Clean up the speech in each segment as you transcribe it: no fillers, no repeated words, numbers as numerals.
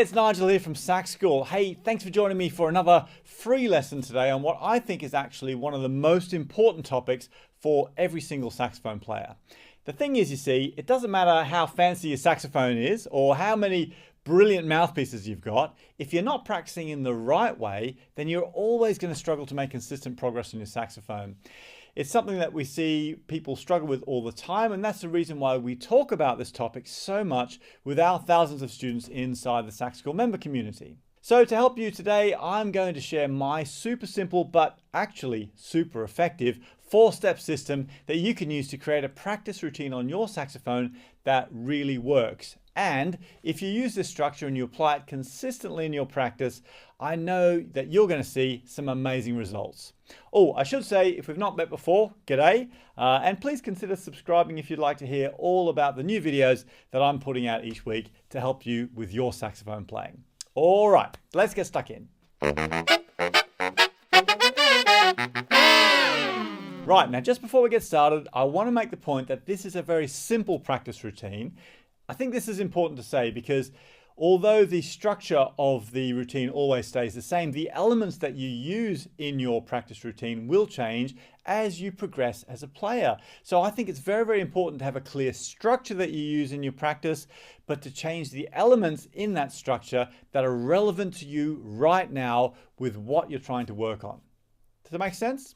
it's Nigel here from Sax School. Hey, thanks for joining me for another free lesson today on what I think is actually one of the most important topics for every single saxophone player. The thing is, you see, it doesn't matter how fancy your saxophone is or how many brilliant mouthpieces you've got. If you're not practicing in the right way, then you're always going to struggle to make consistent progress on your saxophone. It's something that we see people struggle with all the time, and that's the reason why we talk about this topic so much with our thousands of students inside the Sax School member community. So to help you today, I'm going to share my super simple but actually super effective 4-step system that you can use to create a practice routine on your saxophone that really works. And if you use this structure and you apply it consistently in your practice, I know that you're going to see some amazing results. Oh, I should say, if we've not met before, g'day, and please consider subscribing if you'd like to hear all about the new videos that I'm putting out each week to help you with your saxophone playing. All right, let's get stuck in. Right, now just before we get started, I want to make the point that this is a very simple practice routine. I think this is important to say because although the structure of the routine always stays the same, the elements that you use in your practice routine will change as you progress as a player. So I think it's very, very important to have a clear structure that you use in your practice, but to change the elements in that structure that are relevant to you right now with what you're trying to work on. Does that make sense?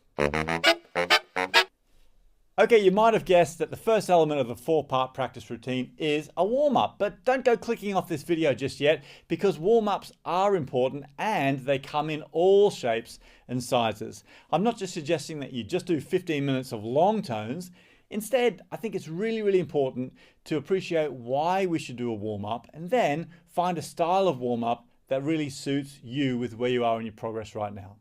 Okay, you might have guessed that the first element of the 4-part practice routine is a warm-up, but don't go clicking off this video just yet because warm-ups are important and they come in all shapes and sizes. I'm not just suggesting that you just do 15 minutes of long tones. Instead, I think it's really, really important to appreciate why we should do a warm-up and then find a style of warm-up that really suits you with where you are in your progress right now.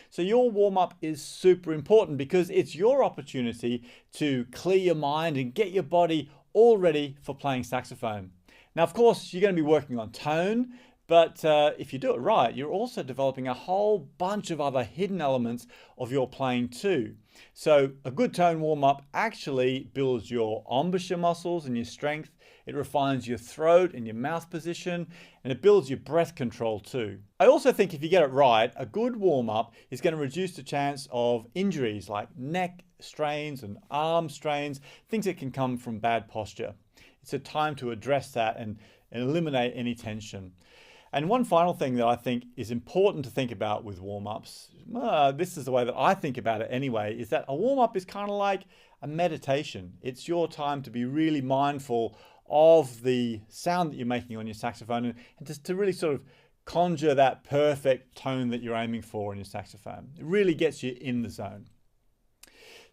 So your warm-up is super important because it's your opportunity to clear your mind and get your body all ready for playing saxophone. Now, of course, you're going to be working on tone, but if you do it right, you're also developing a whole bunch of other hidden elements of your playing too. So a good tone warm-up actually builds your embouchure muscles and your strength. It refines your throat and your mouth position, and it builds your breath control too. I also think if you get it right, a good warm-up is going to reduce the chance of injuries like neck strains and arm strains, things that can come from bad posture. It's a time to address that and eliminate any tension. And one final thing that I think is important to think about with warm-ups, this is the way that I think about it anyway, is that a warm-up is kind of like a meditation. It's your time to be really mindful of the sound that you're making on your saxophone and just to really sort of conjure that perfect tone that you're aiming for in your saxophone. It really gets you in the zone.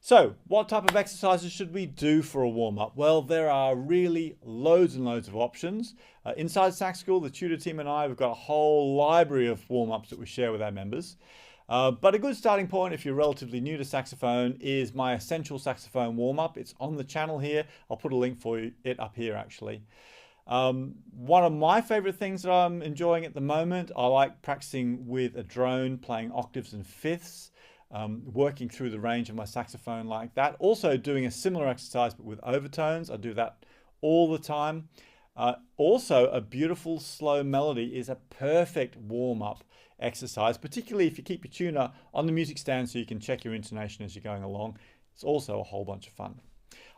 So what type of exercises should we do for a warm-up? Well, there are really loads and loads of options. Inside Sax School, the tutor team and I have got a whole library of warm-ups that we share with our members. But a good starting point if you're relatively new to saxophone is my essential saxophone warm-up. It's on the channel here. I'll put a link for it up here actually. One of my favorite things that I'm enjoying at the moment, I like practicing with a drone, playing octaves and fifths. Working through the range of my saxophone like that. Also doing a similar exercise but with overtones. I do that all the time. Also a beautiful slow melody is a perfect warm-up exercise, particularly if you keep your tuner on the music stand so you can check your intonation as you're going along. It's also a whole bunch of fun.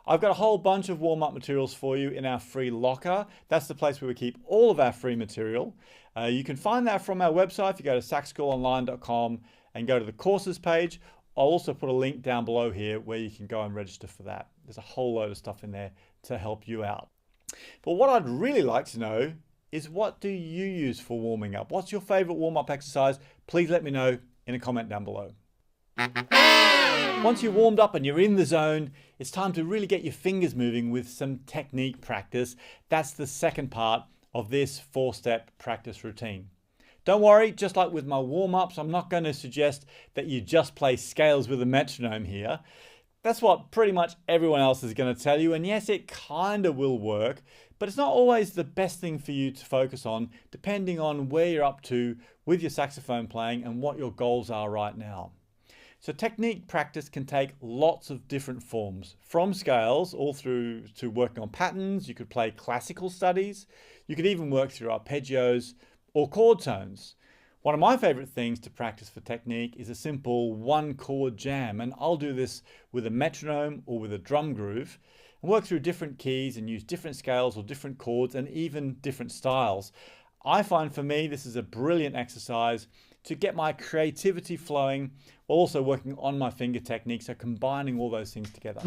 I've got a whole bunch of warm-up materials for you in our free locker. That's the place where we keep all of our free material. You can find that from our website if you go to saxschoolonline.com and go to the courses page. I'll also put a link down below here where you can go and register for that. There's a whole load of stuff in there to help you out. But what I'd really like to know is, what do you use for warming up? What's your favorite warm-up exercise? Please let me know in a comment down below. Once you're warmed up and you're in the zone, it's time to really get your fingers moving with some technique practice. That's the second part of this 4-step practice routine. Don't worry, just like with my warm-ups, I'm not going to suggest that you just play scales with a metronome here. That's what pretty much everyone else is going to tell you, and yes, it kind of will work, but it's not always the best thing for you to focus on, depending on where you're up to with your saxophone playing and what your goals are right now. So technique practice can take lots of different forms, from scales all through to working on patterns. You could play classical studies. You could even work through arpeggios, or chord tones. One of my favorite things to practice for technique is a simple one chord jam, and I'll do this with a metronome or with a drum groove and work through different keys and use different scales or different chords and even different styles. I find for me this is a brilliant exercise to get my creativity flowing while also working on my finger technique, so combining all those things together.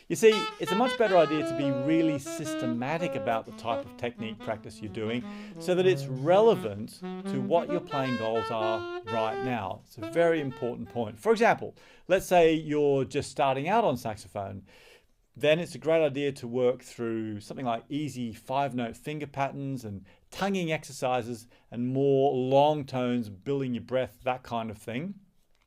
You see, it's a much better idea to be really systematic about the type of technique practice you're doing so that it's relevant to what your playing goals are right now. It's a very important point. For example, let's say you're just starting out on saxophone. Then it's a great idea to work through something like easy 5-note finger patterns and tonguing exercises and more long tones, building your breath, that kind of thing.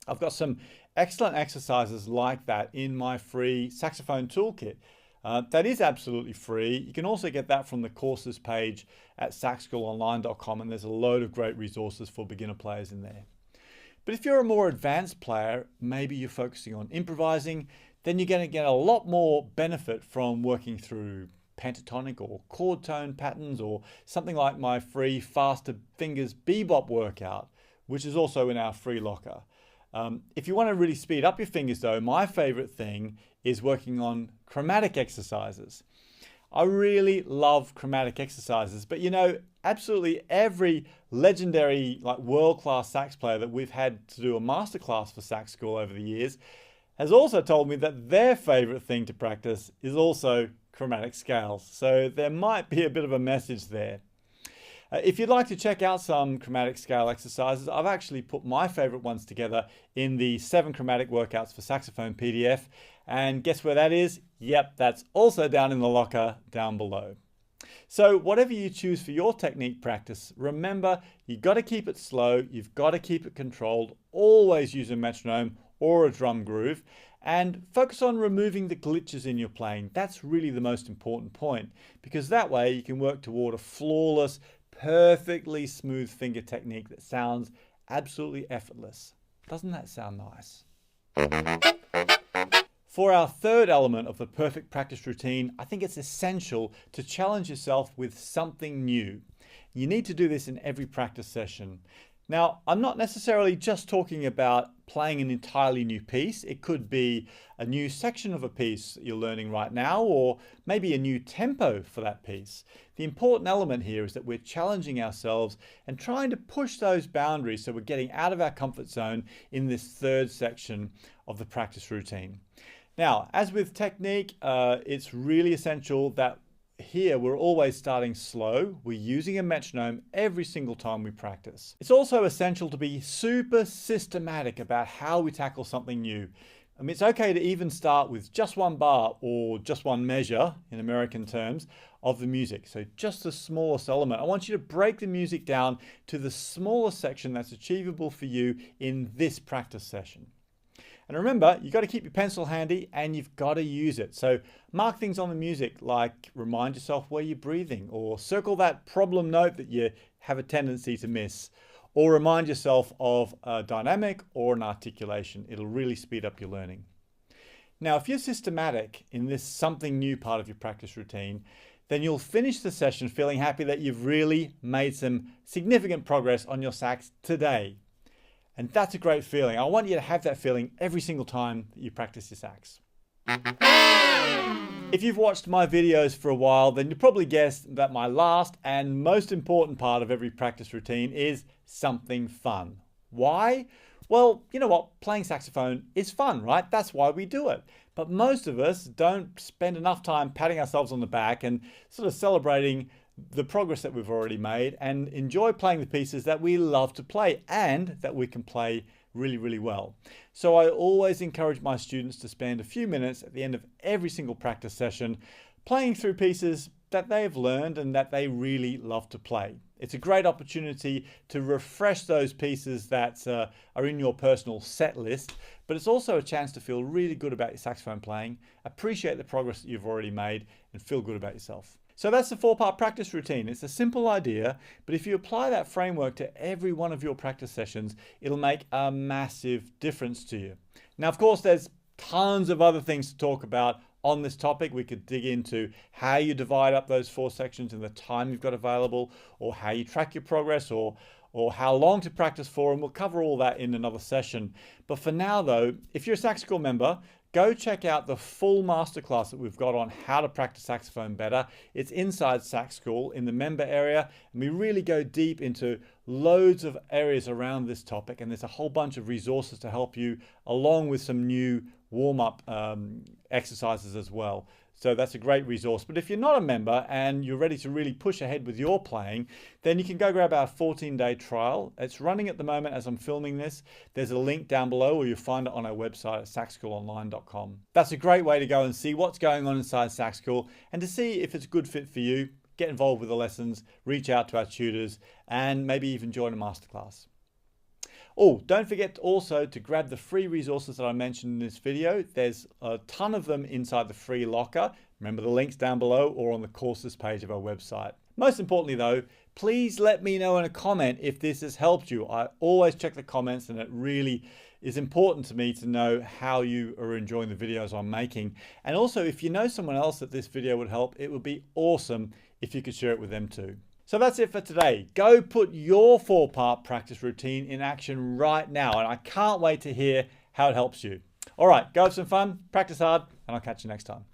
I've got some excellent exercises like that in my free saxophone toolkit. That is absolutely free. You can also get that from the courses page at saxschoolonline.com, and there's a load of great resources for beginner players in there. But if you're a more advanced player, maybe you're focusing on improvising, then you're going to get a lot more benefit from working through pentatonic or chord tone patterns, or something like my free faster fingers bebop workout, which is also in our free locker. If you want to really speed up your fingers though, my favorite thing is working on chromatic exercises. I really love chromatic exercises, but you know, absolutely every legendary, like world-class sax player that we've had to do a masterclass for sax school over the years has also told me that their favorite thing to practice is also chromatic scales. So there might be a bit of a message there. If you'd like to check out some chromatic scale exercises, I've actually put my favorite ones together in the 7 chromatic workouts for saxophone PDF. And guess where that is? Yep, that's also down in the locker down below. So whatever you choose for your technique practice, remember, you've got to keep it slow, you've got to keep it controlled, always use a metronome or a drum groove, and focus on removing the glitches in your playing. That's really the most important point, because that way you can work toward a flawless, perfectly smooth finger technique that sounds absolutely effortless. Doesn't that sound nice? For our third element of the perfect practice routine, I think it's essential to challenge yourself with something new. You need to do this in every practice session. Now, I'm not necessarily just talking about playing an entirely new piece. It could be a new section of a piece that you're learning right now, or maybe a new tempo for that piece. The important element here is that we're challenging ourselves and trying to push those boundaries, so we're getting out of our comfort zone in this third section of the practice routine. Now, as with technique, it's really essential that here we're always starting slow. We're using a metronome every single time we practice. It's also essential to be super systematic about how we tackle something new. I mean, it's okay to even start with just one bar or just one measure, in American terms, of the music. So just the smallest element. I want you to break the music down to the smallest section that's achievable for you in this practice session. And remember, you've got to keep your pencil handy and you've got to use it. So mark things on the music, like remind yourself where you're breathing, or circle that problem note that you have a tendency to miss, or remind yourself of a dynamic or an articulation. It'll really speed up your learning. Now, if you're systematic in this something new part of your practice routine, then you'll finish the session feeling happy that you've really made some significant progress on your sax today. And that's a great feeling. I want you to have that feeling every single time that you practice your sax. If you've watched my videos for a while, then you probably guessed that my last and most important part of every practice routine is something fun. Why? Well, you know what? Playing saxophone is fun, right? That's why we do it. But most of us don't spend enough time patting ourselves on the back and sort of celebrating the progress that we've already made, and enjoy playing the pieces that we love to play and that we can play really, really well. So I always encourage my students to spend a few minutes at the end of every single practice session playing through pieces that they've learned and that they really love to play. It's a great opportunity to refresh those pieces that are in your personal set list, but it's also a chance to feel really good about your saxophone playing, appreciate the progress that you've already made, and feel good about yourself. So that's the 4-part practice routine. It's a simple idea, but if you apply that framework to every one of your practice sessions, it'll make a massive difference to you. Now, of course, there's tons of other things to talk about on this topic. We could dig into how you divide up those 4 sections and the time you've got available, or how you track your progress, or how long to practice for, and we'll cover all that in another session. But for now though, if you're a Sax School member, go check out the full masterclass that we've got on how to practice saxophone better. It's inside Sax School in the member area, and we really go deep into loads of areas around this topic, and there's a whole bunch of resources to help you, along with some new warm-up exercises as well. So that's a great resource. But if you're not a member and you're ready to really push ahead with your playing, then you can go grab our 14-day trial. It's running at the moment as I'm filming this. There's a link down below, or you'll find it on our website at saxschoolonline.com. That's a great way to go and see what's going on inside Sax School, and to see if it's a good fit for you. Get involved with the lessons, reach out to our tutors, and maybe even join a masterclass. Oh, don't forget also to grab the free resources that I mentioned in this video. There's a ton of them inside the free locker. Remember, the link's down below or on the courses page of our website. Most importantly though, please let me know in a comment if this has helped you. I always check the comments, and it really is important to me to know how you are enjoying the videos I'm making. And also, if you know someone else that this video would help, it would be awesome if you could share it with them too. So that's it for today. Go put your 4-part practice routine in action right now, and I can't wait to hear how it helps you. All right, go have some fun, practice hard, and I'll catch you next time.